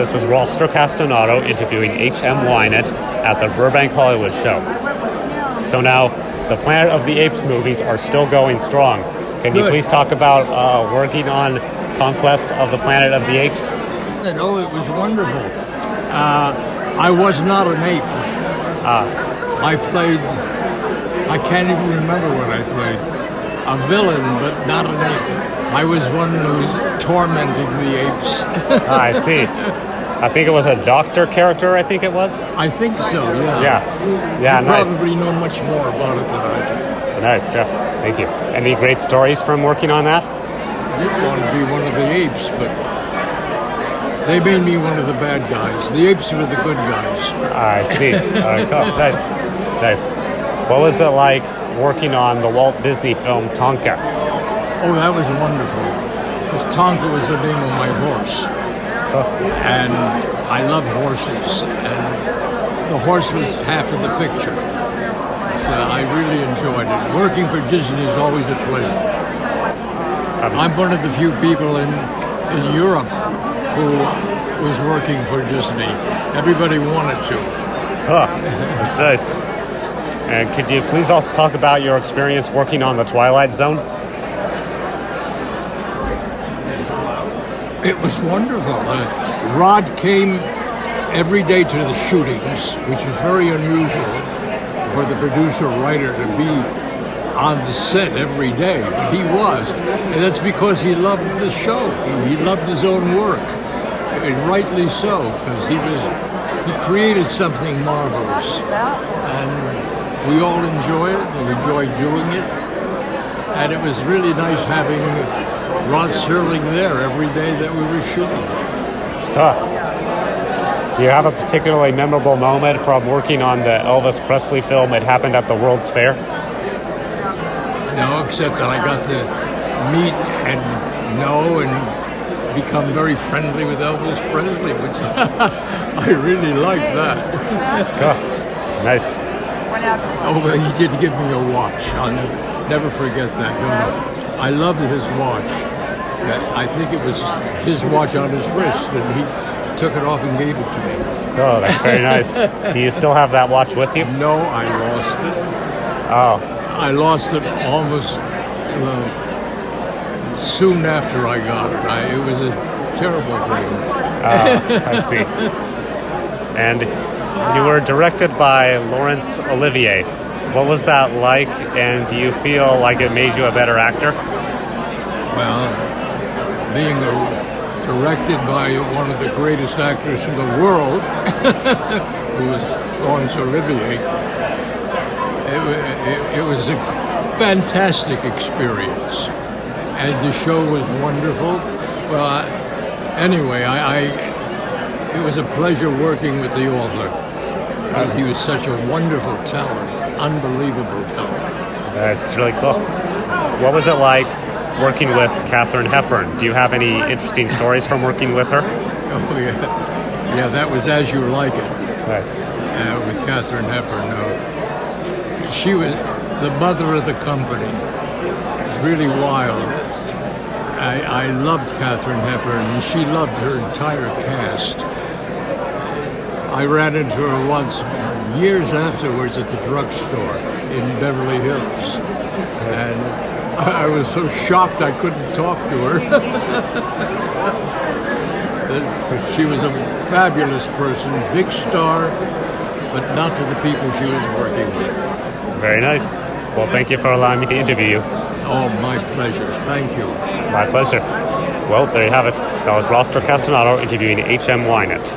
This is Roster Castonato interviewing H.M. Wynant at the Burbank Hollywood Show. So now, the Planet of the Apes movies are still going strong. Can you please talk about working on Conquest of the Planet of the Apes? Oh, it was wonderful. I was not an ape. I can't even remember what I played. A villain, but not an ape. I was one who was tormenting the apes. I see. I think it was a doctor character, I think it was? I think so, yeah. Yeah, you nice. probably know much more about it than I do. Nice, yeah. Thank you. Any great stories from working on that? I didn't want to be one of the apes, but they made me one of the bad guys. The apes were the good guys. I see. Cool. Nice. What was it like working on the Walt Disney film Tonka? Oh, that was wonderful. Because Tonka was the name of my horse. And I love horses. And the horse was half of the picture. So I really enjoyed it. Working for Disney is always a pleasure. I'm one of the few people in Europe who was working for Disney. Everybody wanted to. Oh, that's nice. And could you please also talk about your experience working on the Twilight Zone? It was wonderful. Rod came every day to the shootings, which is very unusual for the producer-writer to be on the set every day. But he was. And that's because he loved the show. He loved his own work. And rightly so, because he created something marvelous. And we all enjoy it, and we enjoy doing it. And it was really nice having Rod Serling there every day that we were shooting. Do you have a particularly memorable moment from working on the Elvis Presley film? It happened at the World's Fair. No, except that I got to meet and know and become very friendly with Elvis Presley, which I really liked that. Nice. Oh, well, he did give me a watch. I'll never forget that. No. I loved his watch. I think it was his watch on his wrist, and he took it off and gave it to me. Oh, that's very nice. Do you still have that watch with you? No, I lost it. Oh. I lost it almost soon after I got it. It was a terrible thing. I see. And you were directed by Laurence Olivier. What was that like, and do you feel like it made you a better actor? Well, being directed by one of the greatest actors in the world, who was Laurence Olivier, it was a fantastic experience, and the show was wonderful. Well, anyway, it was a pleasure working with the author. He was such a wonderful talent, unbelievable talent. That's really cool. What was it like working with Katharine Hepburn? Do you have any interesting stories from working with her? Oh, yeah. Yeah, that was As You Like It. Nice. With Katharine Hepburn. She was the mother of the company. It was really wild. I loved Katharine Hepburn, and she loved her entire cast. I ran into her once, years afterwards, at the drugstore in Beverly Hills. And I was so shocked I couldn't talk to her. So she was a fabulous person, big star, but not to the people she was working with. Very nice. Well, thank you for allowing me to interview you. Oh, my pleasure. Thank you. My pleasure. Well, there you have it. That was Roster Castonato interviewing H.M. Wynant.